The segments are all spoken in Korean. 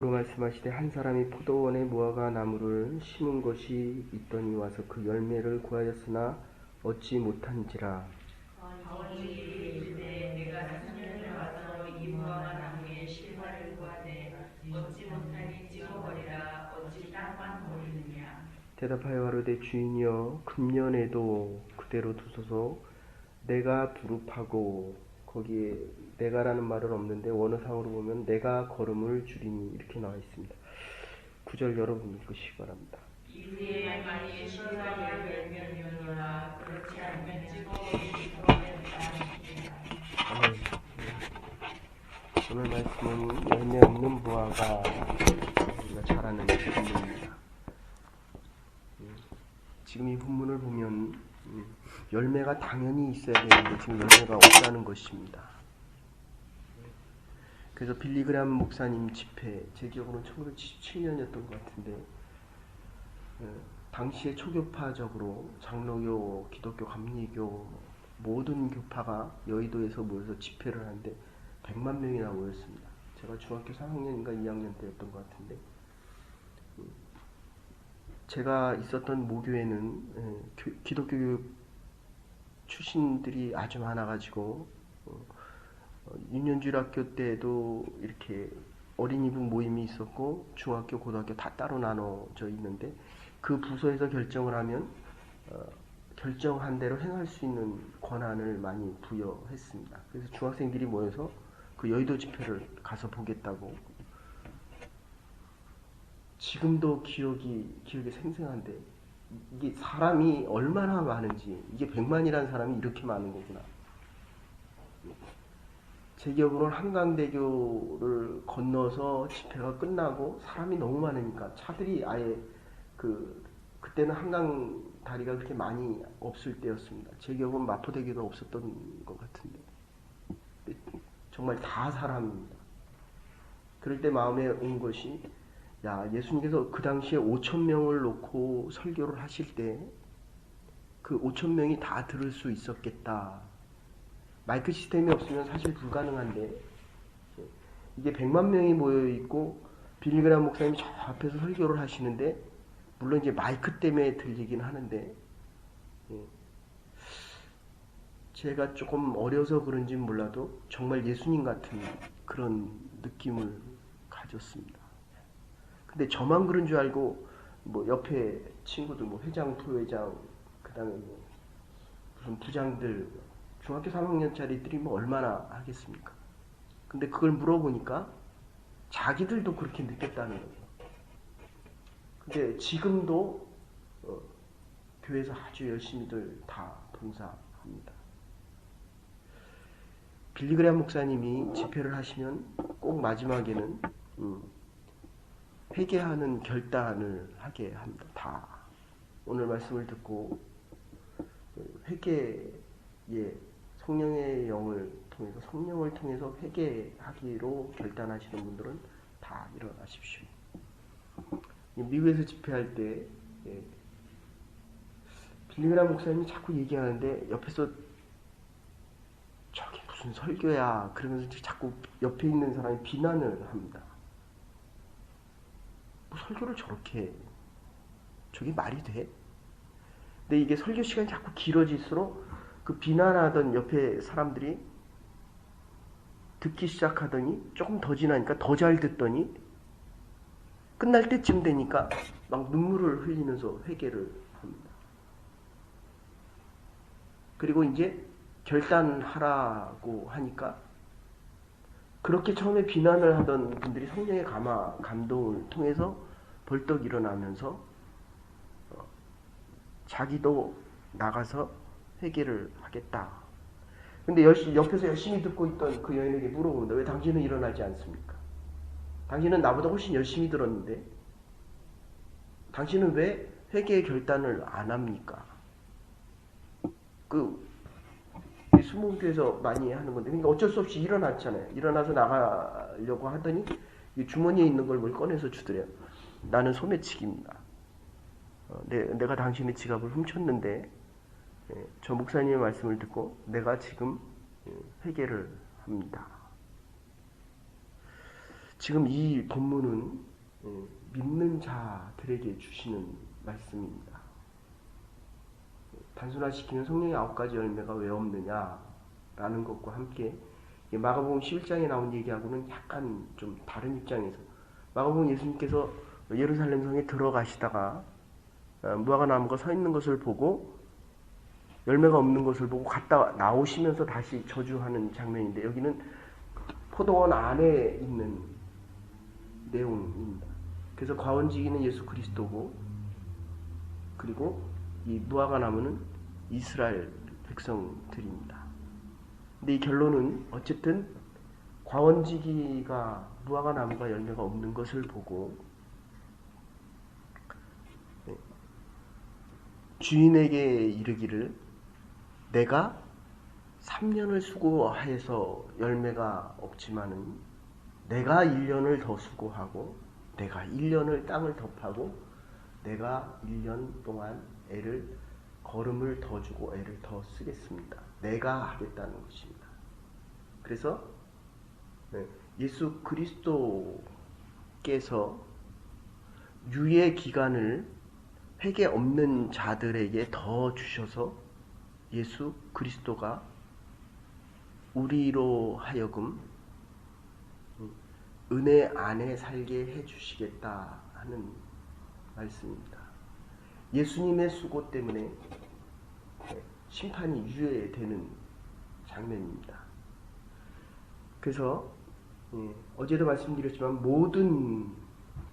말씀하시되 한 사람이 포도원에 무화과 나무를 심은 것이 있더니 와서 그 열매를 구하였으나 얻지 못한지라. 아버지 이르되 내가 3년을 와서 이 무화과 나무에 실과를 구하되 얻지 못하니 찍어버리라. 어찌 땅만 버리느냐. 대답하여 가로되 주인이여 금년에도 그대로 두소서. 내가 두릅하고, 거기에 내가라는 말은 없는데 원어상으로 보면 내가 걸음을 줄이니 이렇게 나와 있습니다. 9절 여러분 읽으시기 바랍니다. 이후에 만일 실과를 열면이라. 그렇지 않으면 찍어버리기 더하겠다. 오늘 말씀은 열매 없는 무화과, 우리가 잘 아는 본문입니다. 지금 이 본문을 보면 열매가 당연히 있어야 되는데 지금 열매가 없다는 것입니다. 그래서 빌리그람 목사님 집회, 제 기억으로는 1977년이었던 것 같은데, 당시에 초교파적으로 장로교, 기독교, 감리교 모든 교파가 여의도에서 모여서 집회를 하는데 100만 명이나 모였습니다. 제가 중학교 3학년인가 2학년 때였던 것 같은데, 제가 있었던 모교에는 기독교 교육 출신들이 아주 많아가지고 윤현주학교 때도 이렇게 어린이부 모임이 있었고 중학교, 고등학교 다 따로 나눠져 있는데 그 부서에서 결정을 하면 결정한 대로 행할 수 있는 권한을 많이 부여했습니다. 그래서 중학생들이 모여서 그 여의도 집회를 가서 보겠다고. 지금도 기억이 생생한데 이게 사람이 얼마나 많은지, 이게 100만이라는 사람이 이렇게 많은 거구나. 제 기억으로는 한강대교를 건너서 집회가 끝나고 사람이 너무 많으니까 차들이 아예 그때는 한강 다리가 그렇게 많이 없을 때였습니다. 제 기억은 마포대교도 없었던 것 같은데 정말 다 사람입니다. 그럴 때 마음에 온 것이, 야, 예수님께서 그 당시에 5,000명을 놓고 설교를 하실 때 그 5,000명이 다 들을 수 있었겠다. 마이크 시스템이 없으면 사실 불가능한데 이게 100만 명이 모여 있고 빌리그람 목사님이 저 앞에서 설교를 하시는데, 물론 이제 마이크 때문에 들리긴 하는데, 제가 조금 어려서 그런지 몰라도 정말 예수님 같은 그런 느낌을 가졌습니다. 근데 저만 그런 줄 알고 뭐 옆에 친구들, 뭐 회장, 부회장, 그다음에 뭐 무슨 부장들, 중학교 3학년짜리들이 뭐 얼마나 하겠습니까? 근데 그걸 물어보니까 자기들도 그렇게 느꼈다는 거죠. 근데 지금도 교회에서 아주 열심히들 다 봉사합니다. 빌리그람 목사님이 집회를 하시면 꼭 마지막에는 회개하는 결단을 하게 합니다. 다 오늘 말씀을 듣고 회개의 성령의 영을 통해서, 성령을 통해서 회개하기로 결단하시는 분들은 다 일어나십시오. 미국에서 집회할 때 빌리그람 목사님이 자꾸 얘기하는데 옆에서 저게 무슨 설교야 그러면서 자꾸 옆에 있는 사람이 비난을 합니다. 뭐 설교를 저렇게 해. 저게 말이 돼? 근데 이게 설교 시간이 자꾸 길어질수록 그 비난하던 옆에 사람들이 듣기 시작하더니 조금 더 지나니까 더 잘 듣더니 끝날 때쯤 되니까 막 눈물을 흘리면서 회개를 합니다. 그리고 이제 결단하라고 하니까 그렇게 처음에 비난을 하던 분들이 성령의 감동을 통해서 벌떡 일어나면서 자기도 나가서 회개를 하겠다. 근데 옆에서 열심히 듣고 있던 그 여인에게 물어봅니다. 왜 당신은 일어나지 않습니까? 당신은 나보다 훨씬 열심히 들었는데 당신은 왜 회개의 결단을 안 합니까? 수목교에서 많이 하는 건데, 그러니까 어쩔 수 없이 일어났잖아요. 일어나서 나가려고 하더니 주머니에 있는 걸 뭘 꺼내서 주더래요. 나는 소매치기입니다. 내가 당신의 지갑을 훔쳤는데 저 목사님의 말씀을 듣고 내가 지금 회개를 합니다. 지금 이 본문은 믿는 자들에게 주시는 말씀입니다. 단순화시키면 성령의 9가지 열매가 왜 없느냐라는 것과 함께 마가복음 11장에 나온 얘기하고는 약간 좀 다른 입장에서 마가복음 예수님께서 예루살렘 성에 들어가시다가 무화과나무가 서 있는 것을 보고 열매가 없는 것을 보고 갔다 나오시면서 다시 저주하는 장면인데 여기는 포도원 안에 있는 내용입니다. 그래서 과원지기는 예수 그리스도고 그리고 이 무화과나무는 이스라엘 백성들입니다. 근데 이 결론은 어쨌든 과원지기가 무화과나무가 열매가 없는 것을 보고 주인에게 이르기를 내가 3년을 수고해서 열매가 없지만은 내가 1년을 더 수고하고 내가 1년을 땅을 더 파고 내가 1년 동안 걸음을 더 주고 애를 더 쓰겠습니다. 내가 하겠다는 것입니다. 그래서 예수 그리스도께서 유예 기간을 회개 없는 자들에게 더 주셔서 예수 그리스도가 우리로 하여금 은혜 안에 살게 해주시겠다 하는 말씀입니다. 예수님의 수고 때문에 심판이 유예되는 장면입니다. 그래서 어제도 말씀드렸지만 모든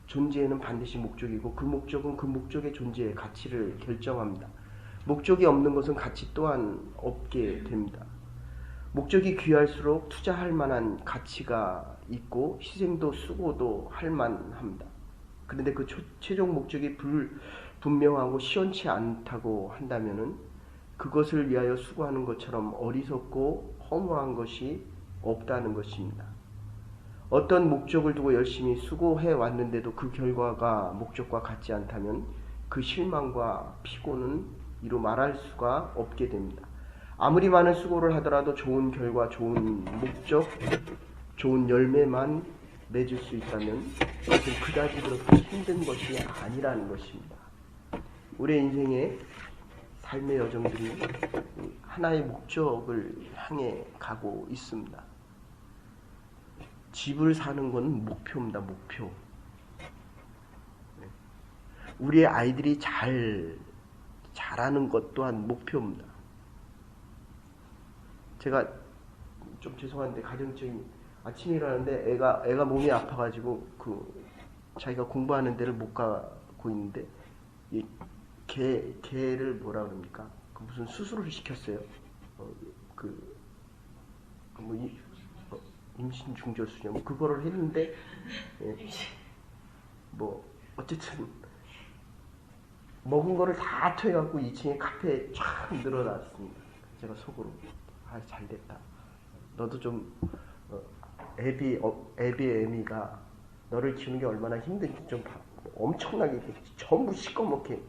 존재에는 반드시 목적이고 그 목적은 그 목적의 존재의 가치를 결정합니다. 목적이 없는 것은 가치 또한 없게 됩니다. 목적이 귀할수록 투자할 만한 가치가 있고 희생도 수고도 할 만합니다. 그런데 그 최종 목적이 분명하고 시원치 않다고 한다면은 그것을 위하여 수고하는 것처럼 어리석고 허무한 것이 없다는 것입니다. 어떤 목적을 두고 열심히 수고해 왔는데도 그 결과가 목적과 같지 않다면 그 실망과 피곤은 이루 말할 수가 없게 됩니다. 아무리 많은 수고를 하더라도 좋은 결과, 좋은 목적, 좋은 열매만 맺을 수 있다면 그것은 그다지 그렇게 힘든 것이 아니라는 것입니다. 우리의 인생의 삶의 여정들이 하나의 목적을 향해 가고 있습니다. 집을 사는 건 목표입니다. 목표. 우리의 아이들이 잘하는 것 또한 목표입니다. 제가 좀 죄송한데 가정적인 아침에 일어나는데 애가 몸이 아파가지고 자기가 공부하는 데를 못 가고 있는데 이 개를 뭐라 그럽니까? 무슨 수술을 시켰어요. 임신 중절 수정 그거를 했는데 어쨌든 먹은 거를 다 토해갖고 2층에 카페에 쫙 늘어났습니다. 제가 속으로 잘됐다. 너도 좀 애비가 너를 키우는 게 얼마나 힘든지 좀 봐. 엄청나게 전부 시꺼멓게.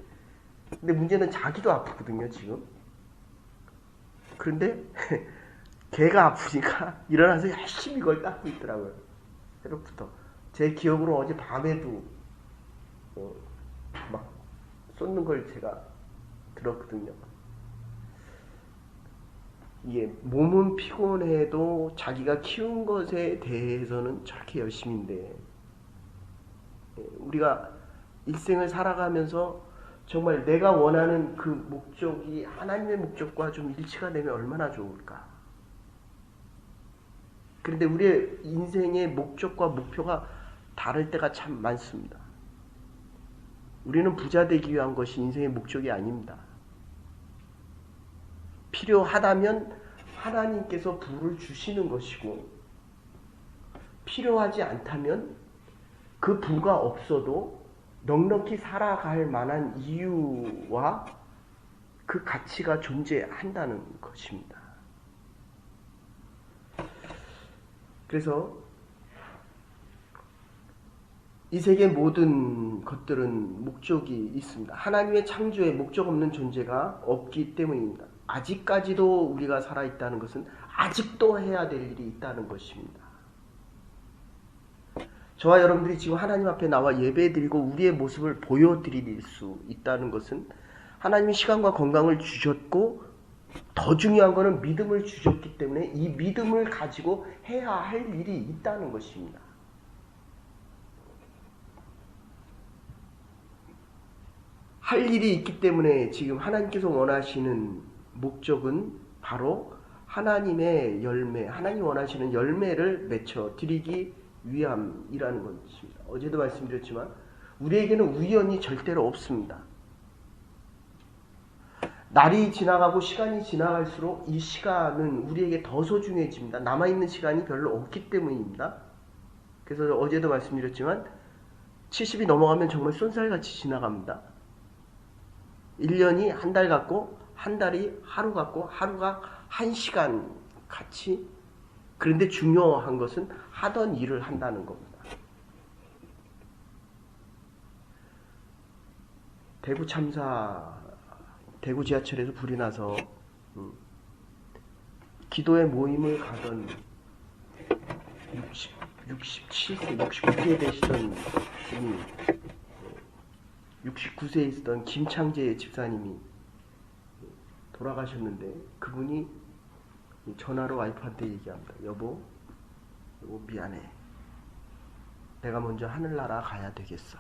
근데 문제는 자기도 아프거든요 지금. 그런데 걔가 아프니까 일어나서 열심히 이걸 닦고 있더라고요. 새벽부터. 제 기억으로 어제 밤에도 막 쏟는 걸 제가 들었거든요. 이게 몸은 피곤해도 자기가 키운 것에 대해서는 저렇게 열심인데 우리가 일생을 살아가면서 정말 내가 원하는 그 목적이 하나님의 목적과 좀 일치가 되면 얼마나 좋을까. 그런데 우리의 인생의 목적과 목표가 다를 때가 참 많습니다. 우리는 부자 되기 위한 것이 인생의 목적이 아닙니다. 필요하다면 하나님께서 부를 주시는 것이고 필요하지 않다면 그 부가 없어도 넉넉히 살아갈 만한 이유와 그 가치가 존재한다는 것입니다. 그래서 이 세계 모든 것들은 목적이 있습니다. 하나님의 창조에 목적 없는 존재가 없기 때문입니다. 아직까지도 우리가 살아있다는 것은 아직도 해야 될 일이 있다는 것입니다. 저와 여러분들이 지금 하나님 앞에 나와 예배드리고 우리의 모습을 보여드릴 수 있다는 것은 하나님이 시간과 건강을 주셨고 더 중요한 것은 믿음을 주셨기 때문에 이 믿음을 가지고 해야 할 일이 있다는 것입니다. 할 일이 있기 때문에 지금 하나님께서 원하시는 목적은 바로 하나님의 열매, 하나님이 원하시는 열매를 맺혀 드리기 위함이라는 것입니다. 어제도 말씀드렸지만 우리에게는 우연이 절대로 없습니다. 날이 지나가고 시간이 지나갈수록 이 시간은 우리에게 더 소중해집니다. 남아있는 시간이 별로 없기 때문입니다. 그래서 어제도 말씀드렸지만 70이 넘어가면 정말 쏜살같이 지나갑니다. 1년이 한 달 같고 한 달이 하루 같고 하루가 한 시간 같이. 그런데 중요한 것은 하던 일을 한다는 겁니다. 대구 참사, 대구 지하철에서 불이 나서 기도의 모임을 가던 67세, 69세 되시던 분이 69세에 있었던 김창재 집사님이 돌아가셨는데 그분이 전화로 와이프한테 얘기합니다. 여보 미안해. 내가 먼저 하늘나라 가야 되겠어.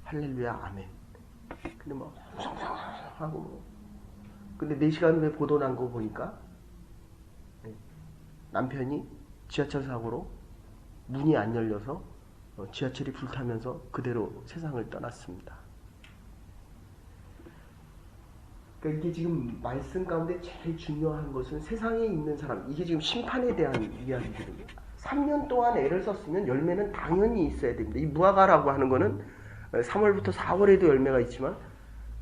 할렐루야 아멘. 근데 뭐 하고 뭐 근데 4시간 후에 보도 난 거 보니까 남편이 지하철 사고로 문이 안 열려서 지하철이 불타면서 그대로 세상을 떠났습니다. 그러니까 이게 지금 말씀 가운데 제일 중요한 것은 세상에 있는 사람, 이게 지금 심판에 대한 이야기거든요. 3년 동안 애를 썼으면 열매는 당연히 있어야 됩니다. 이 무화과라고 하는 거는 3월부터 4월에도 열매가 있지만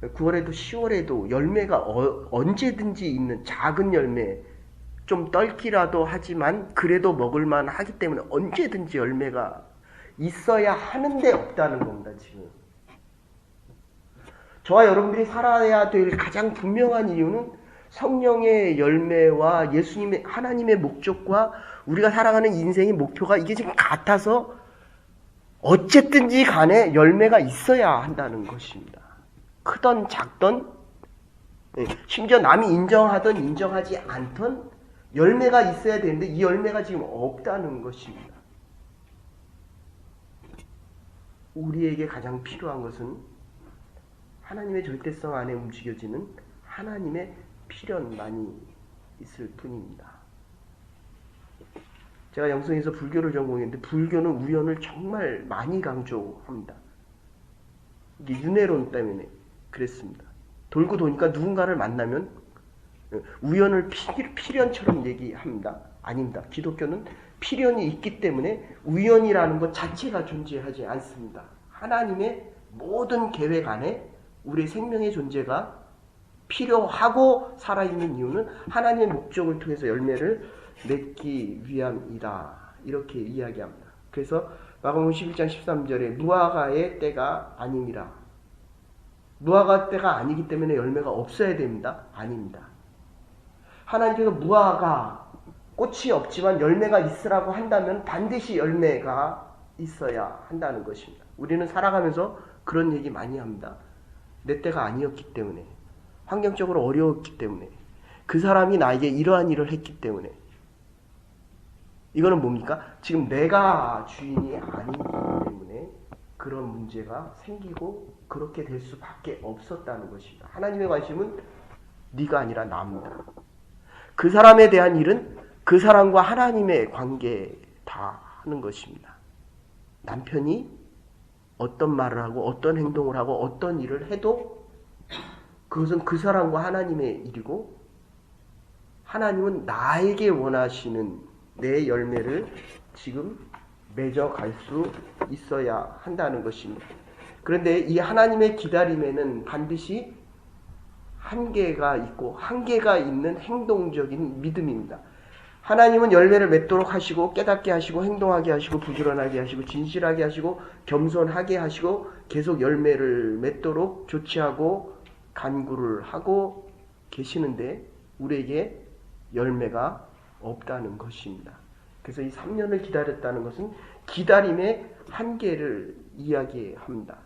9월에도 10월에도 열매가 언제든지 있는 작은 열매, 좀 떨기라도 하지만 그래도 먹을만 하기 때문에 언제든지 열매가 있어야 하는데 없다는 겁니다. 지금 저와 여러분들이 살아야 될 가장 분명한 이유는 성령의 열매와 예수님의 하나님의 목적과 우리가 살아가는 인생의 목표가 이게 지금 같아서 어쨌든지 간에 열매가 있어야 한다는 것입니다. 크던 작던 심지어 남이 인정하든 인정하지 않던 열매가 있어야 되는데 이 열매가 지금 없다는 것입니다. 우리에게 가장 필요한 것은 하나님의 절대성 안에 움직여지는 하나님의 필연만이 있을 뿐입니다. 제가 영성에서 불교를 전공했는데 불교는 우연을 정말 많이 강조합니다. 이게 윤회론 때문에 그랬습니다. 돌고 도니까 누군가를 만나면 우연을 필연처럼 얘기합니다. 아닙니다. 기독교는 필연이 있기 때문에 우연이라는 것 자체가 존재하지 않습니다. 하나님의 모든 계획 안에 우리의 생명의 존재가 필요하고 살아있는 이유는 하나님의 목적을 통해서 열매를 맺기 위함이다. 이렇게 이야기합니다. 그래서 마가복음 11장 13절에 무화과의 때가 아님이라. 무화과 때가 아니기 때문에 열매가 없어야 됩니다. 아닙니다. 하나님께서 무화과 꽃이 없지만 열매가 있으라고 한다면 반드시 열매가 있어야 한다는 것입니다. 우리는 살아가면서 그런 얘기 많이 합니다. 내 때가 아니었기 때문에, 환경적으로 어려웠기 때문에, 그 사람이 나에게 이러한 일을 했기 때문에. 이거는 뭡니까? 지금 내가 주인이 아니기 때문에 그런 문제가 생기고 그렇게 될 수밖에 없었다는 것입니다. 하나님의 관심은 네가 아니라 나입니다. 그 사람에 대한 일은 그 사람과 하나님의 관계에 다 하는 것입니다. 남편이 어떤 말을 하고 어떤 행동을 하고 어떤 일을 해도 그것은 그 사람과 하나님의 일이고 하나님은 나에게 원하시는 내 열매를 지금 맺어갈 수 있어야 한다는 것입니다. 그런데 이 하나님의 기다림에는 반드시 한계가 있고 한계가 있는 행동적인 믿음입니다. 하나님은 열매를 맺도록 하시고 깨닫게 하시고 행동하게 하시고 부지런하게 하시고 진실하게 하시고 겸손하게 하시고 계속 열매를 맺도록 조치하고 간구를 하고 계시는데 우리에게 열매가 없다는 것입니다. 그래서 이 3년을 기다렸다는 것은 기다림의 한계를 이야기합니다.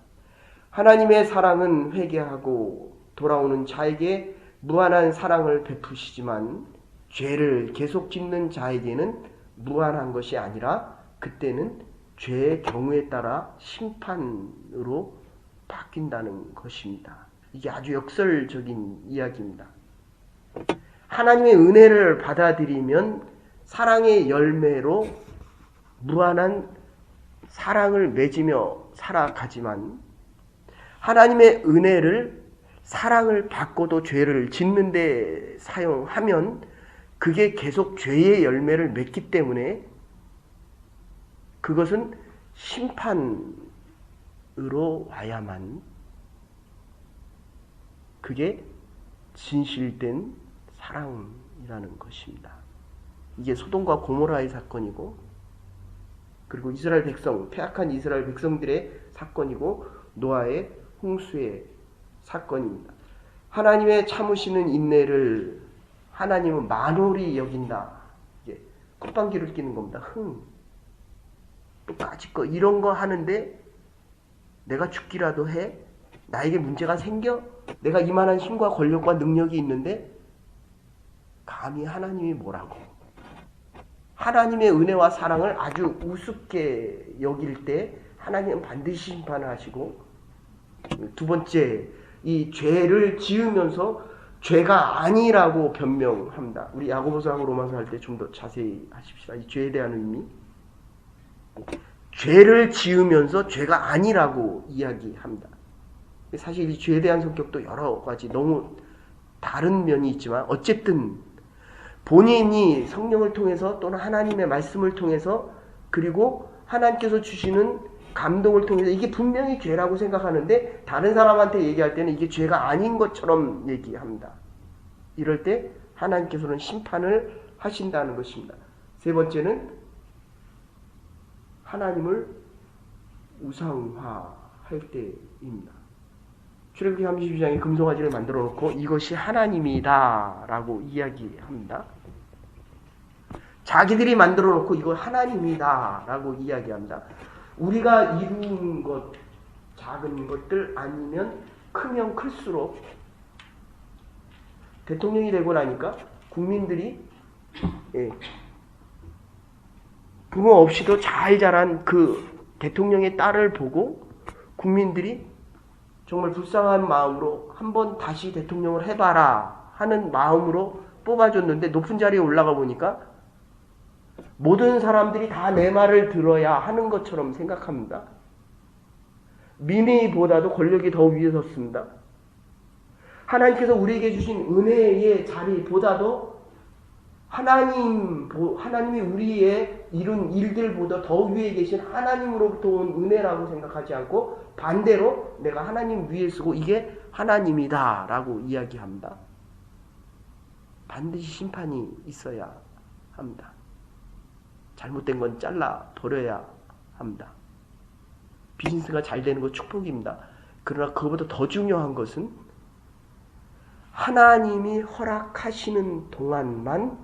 하나님의 사랑은 회개하고 돌아오는 자에게 무한한 사랑을 베푸시지만 죄를 계속 짓는 자에게는 무한한 것이 아니라 그때는 죄의 경우에 따라 심판으로 바뀐다는 것입니다. 이게 아주 역설적인 이야기입니다. 하나님의 은혜를 받아들이면 사랑의 열매로 무한한 사랑을 맺으며 살아가지만 하나님의 은혜를 사랑을 받고도 죄를 짓는 데 사용하면 그게 계속 죄의 열매를 맺기 때문에 그것은 심판으로 와야만 그게 진실된 사랑이라는 것입니다. 이게 소돔과 고모라의 사건이고 그리고 이스라엘 백성, 패악한 이스라엘 백성들의 사건이고 노아의 홍수의 사건입니다. 하나님의 참으시는 인내를 하나님은 만홀히 여긴다. 이게 콧방귀를 끼는 겁니다. 또 까짓 이런 거 하는데 내가 죽기라도 해? 나에게 문제가 생겨? 내가 이만한 힘과 권력과 능력이 있는데 감히 하나님이 뭐라고? 하나님의 은혜와 사랑을 아주 우습게 여길 때 하나님은 반드시 심판을 하시고 두 번째, 이 죄를 지으면서 죄가 아니라고 변명합니다. 우리 야고보서하고 로마서 할 때 좀 더 자세히 하십시다. 이 죄에 대한 의미. 죄를 지으면서 죄가 아니라고 이야기합니다. 사실 이 죄에 대한 성격도 여러 가지 너무 다른 면이 있지만 어쨌든 본인이 성령을 통해서 또는 하나님의 말씀을 통해서 그리고 하나님께서 주시는 감동을 통해서 이게 분명히 죄라고 생각하는데 다른 사람한테 얘기할 때는 이게 죄가 아닌 것처럼 얘기합니다. 이럴 때 하나님께서는 심판을 하신다는 것입니다. 세 번째는 하나님을 우상화할 때입니다. 출애굽기 32장에 금송아지를 만들어 놓고 이것이 하나님이다 라고 이야기합니다. 자기들이 만들어 놓고 이거 하나님이다 라고 이야기합니다. 우리가 이룬 것, 작은 것들 아니면 크면 클수록 대통령이 되고 나니까 국민들이 부모 없이도 잘 자란 그 대통령의 딸을 보고 국민들이 정말 불쌍한 마음으로 한번 다시 대통령을 해봐라 하는 마음으로 뽑아줬는데 높은 자리에 올라가 보니까 모든 사람들이 다 내 말을 들어야 하는 것처럼 생각합니다. 민의보다도 권력이 더 위에 섰습니다. 하나님께서 우리에게 주신 은혜의 자리보다도 하나님이 우리의 이룬 일들보다 더 위에 계신 하나님으로부터 온 은혜라고 생각하지 않고 반대로 내가 하나님 위에 서고 이게 하나님이다 라고 이야기합니다. 반드시 심판이 있어야 합니다. 잘못된 건 잘라 버려야 합니다. 비즈니스가 잘 되는 건 축복입니다. 그러나 그것보다 더 중요한 것은 하나님이 허락하시는 동안만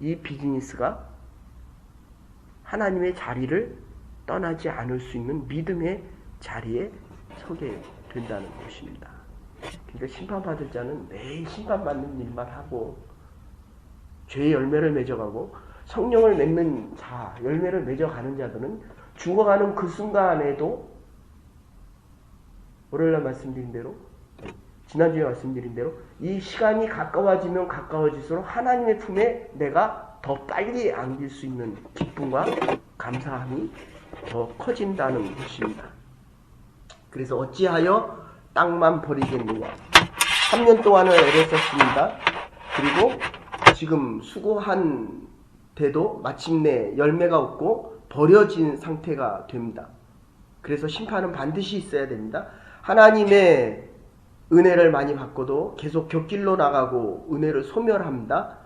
이 비즈니스가 하나님의 자리를 떠나지 않을 수 있는 믿음의 자리에 서게 된다는 것입니다. 그러니까 심판받을 자는 매일 심판받는 일만 하고 죄의 열매를 맺어가고 성령을 맺는 자, 열매를 맺어가는 자들은 죽어가는 그 순간에도 월요일날 말씀드린 대로 지난주에 말씀드린 대로 이 시간이 가까워지면 가까워질수록 하나님의 품에 내가 더 빨리 안길 수 있는 기쁨과 감사함이 더 커진다는 것입니다. 그래서 어찌하여 땅만 버리겠느냐. 3년 동안을 애를 썼습니다. 그리고 지금 수고한 데도 마침내 열매가 없고 버려진 상태가 됩니다. 그래서 심판은 반드시 있어야 됩니다. 하나님의 은혜를 많이 받고도 계속 곁길로 나가고 은혜를 소멸합니다.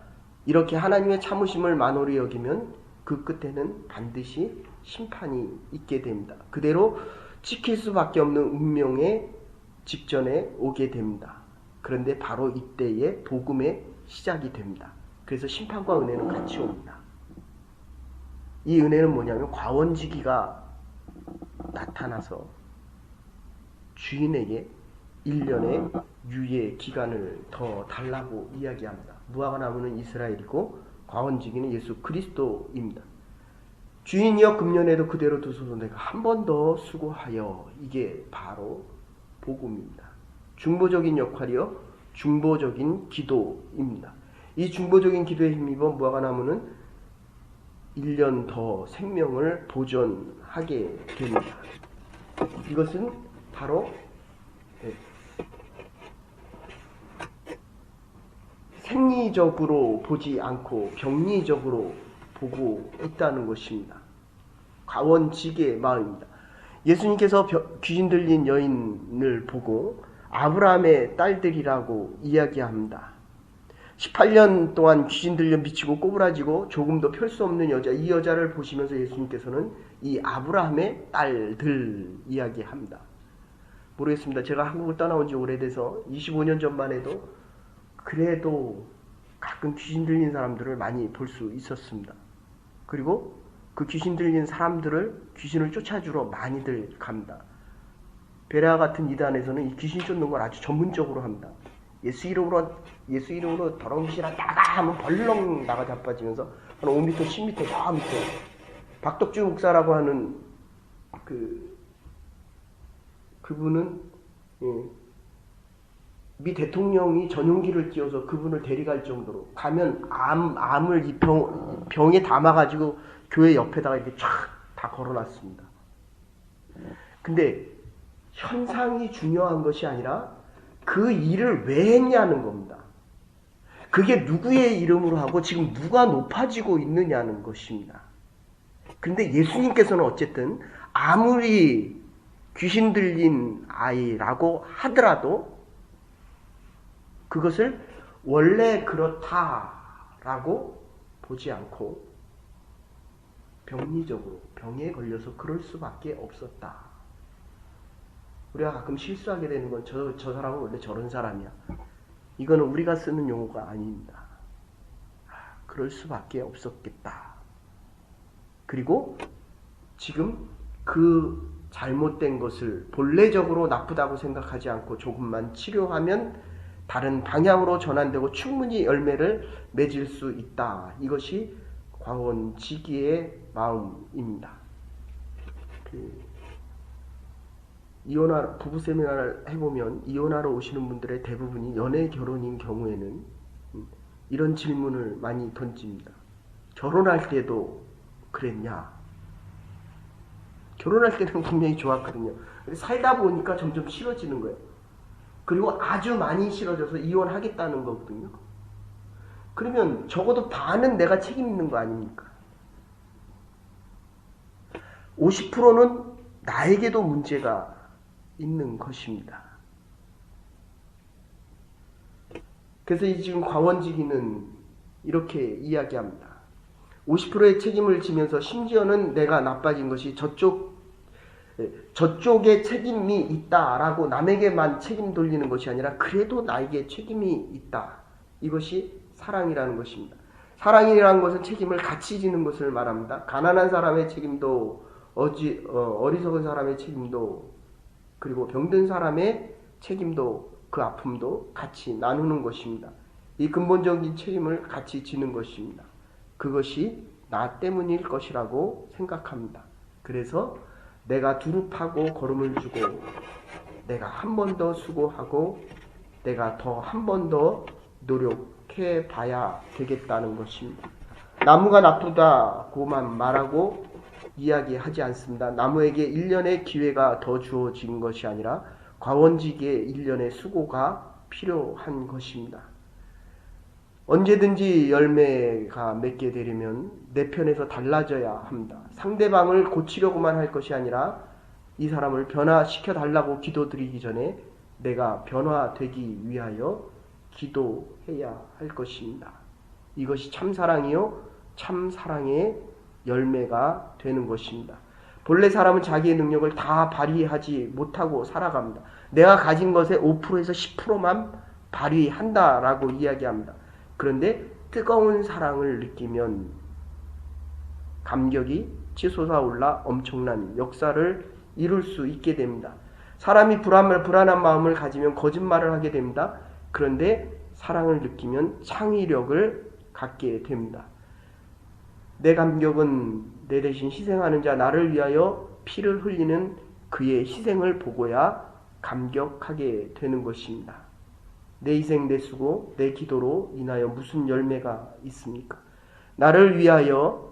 이렇게 하나님의 참으심을 만홀히 여기면 그 끝에는 반드시 심판이 있게 됩니다. 그대로 지킬 수밖에 없는 운명의 직전에 오게 됩니다. 그런데 바로 이때에 복음의 시작이 됩니다. 그래서 심판과 은혜는 같이 옵니다. 이 은혜는 뭐냐면 과원지기가 나타나서 주인에게 1년의 유예 기간을 더 달라고 이야기합니다. 무화과 나무는 이스라엘이고 과원지기는 예수 그리스도입니다. 주인이여 금년에도 그대로 두소서 내가 한 번 더 수고하여. 이게 바로 복음입니다. 중보적인 역할이요 중보적인 기도입니다. 이 중보적인 기도에 힘입어 무화과 나무는 1년 더 생명을 보존하게 됩니다. 이것은 바로 생리적으로 보지 않고 병리적으로 보고 있다는 것입니다. 과원지기의 마음입니다. 예수님께서 귀신 들린 여인을 보고 아브라함의 딸들이라고 이야기합니다. 18년 동안 귀신 들려 미치고 꼬부라지고 조금도 펼 수 없는 여자, 이 여자를 보시면서 예수님께서는 이 아브라함의 딸들 이야기합니다. 모르겠습니다. 제가 한국을 떠나온 지 오래돼서 25년 전만 해도 그래도 가끔 귀신 들린 사람들을 많이 볼 수 있었습니다. 그리고 그 귀신 들린 사람들을 귀신을 쫓아주러 많이들 갑니다. 베레아 같은 이단에서는 이 귀신 쫓는 걸 아주 전문적으로 합니다. 예수 이름으로 더러운 귀신아 나가 하면 벌렁 나가 자빠지면서 한 5m, 10m 저 밑에 박덕주 목사라고 하는 그분은 미 대통령이 전용기를 띄워서 그분을 데려갈 정도로 가면 암을 이 병에 담아가지고 교회 옆에다가 이렇게 쫙 다 걸어놨습니다. 근데 현상이 중요한 것이 아니라 그 일을 왜 했냐는 겁니다. 그게 누구의 이름으로 하고 지금 누가 높아지고 있느냐는 것입니다. 근데 예수님께서는 어쨌든 아무리 귀신 들린 아이라고 하더라도 그것을 원래 그렇다라고 보지 않고 병리적으로 병에 걸려서 그럴 수밖에 없었다. 우리가 가끔 실수하게 되는 건 저 사람은 원래 저런 사람이야. 이거는 우리가 쓰는 용어가 아닙니다. 그럴 수밖에 없었겠다. 그리고 지금 그 잘못된 것을 본래적으로 나쁘다고 생각하지 않고 조금만 치료하면 다른 방향으로 전환되고 충분히 열매를 맺을 수 있다. 이것이 과원지기의 마음입니다. 이혼하 부부 세미나를 해보면 이혼하러 오시는 분들의 대부분이 연애 결혼인 경우에는 이런 질문을 많이 던집니다. 결혼할 때도 그랬냐? 결혼할 때는 분명히 좋았거든요. 살다 보니까 점점 싫어지는 거예요. 그리고 아주 많이 싫어져서 이혼하겠다는 거거든요. 그러면 적어도 반은 내가 책임 있는 거 아닙니까? 50%는 나에게도 문제가 있는 것입니다. 그래서 지금 과원지기는 이렇게 이야기합니다. 50%의 책임을 지면서 심지어는 내가 나빠진 것이 저쪽에 책임이 있다라고 남에게만 책임 돌리는 것이 아니라 그래도 나에게 책임이 있다. 이것이 사랑이라는 것입니다. 사랑이라는 것은 책임을 같이 지는 것을 말합니다. 가난한 사람의 책임도 어리석은 사람의 책임도 그리고 병든 사람의 책임도 그 아픔도 같이 나누는 것입니다. 이 근본적인 책임을 같이 지는 것입니다. 그것이 나 때문일 것이라고 생각합니다. 그래서 내가 두릅하고 걸음을 주고 내가 한 번 더 수고하고 내가 더 한 번 더 노력해 봐야 되겠다는 것입니다. 나무가 나쁘다고만 말하고 이야기하지 않습니다. 나무에게 1년의 기회가 더 주어진 것이 아니라 과원지기의 1년의 수고가 필요한 것입니다. 언제든지 열매가 맺게 되려면 내 편에서 달라져야 합니다. 상대방을 고치려고만 할 것이 아니라 이 사람을 변화시켜 달라고 기도드리기 전에 내가 변화되기 위하여 기도해야 할 것입니다. 이것이 참사랑이요 참사랑의 열매가 되는 것입니다. 본래 사람은 자기의 능력을 다 발휘하지 못하고 살아갑니다. 내가 가진 것의 5%에서 10%만 발휘한다라고 이야기합니다. 그런데 뜨거운 사랑을 느끼면 감격이 치솟아올라 엄청난 역사를 이룰 수 있게 됩니다. 사람이 불안한 마음을 가지면 거짓말을 하게 됩니다. 그런데 사랑을 느끼면 창의력을 갖게 됩니다. 내 감격은 내 대신 희생하는 자, 나를 위하여 피를 흘리는 그의 희생을 보고야 감격하게 되는 것입니다. 내 희생, 내 수고, 내 기도로 인하여 무슨 열매가 있습니까? 나를 위하여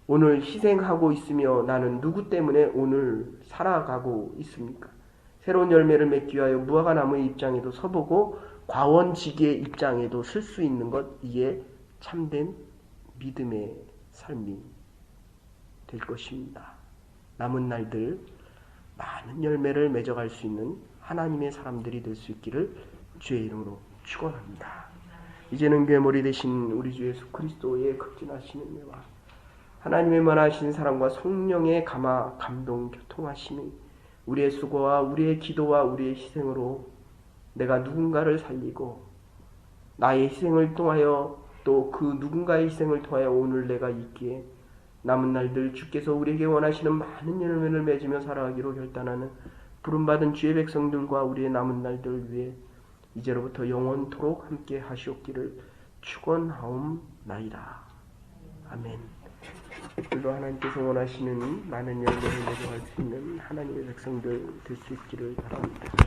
오늘 희생하고 있으며 나는 누구 때문에 오늘 살아가고 있습니까? 새로운 열매를 맺기 위하여 무화과 나무의 입장에도 서보고 과원지기의 입장에도 설 수 있는 것, 이게 참된 믿음의 삶이 될 것입니다. 남은 날들 많은 열매를 맺어갈 수 있는 하나님의 사람들이 될 수 있기를 주의 이름으로 축원합니다. 이제는 괴물이 되신 우리 주 예수 그리스도의 극진하신 은혜와 하나님의 만하신 사랑과 성령의 감동 교통하심이 우리의 수고와 우리의 기도와 우리의 희생으로 내가 누군가를 살리고 나의 희생을 통하여 또 그 누군가의 희생을 통하여 오늘 내가 있기에 남은 날들 주께서 우리에게 원하시는 많은 열매를 맺으며 살아가기로 결단하는 부름받은 주의 백성들과 우리의 남은 날들 위해 이제로부터 영원토록 함께 하시옵기를 축원하옵나이다. 아멘. 오늘도 하나님께서 원하시는 많은 열매를 맺어갈 수 있는 하나님의 백성들 될 수 있기를 바랍니다.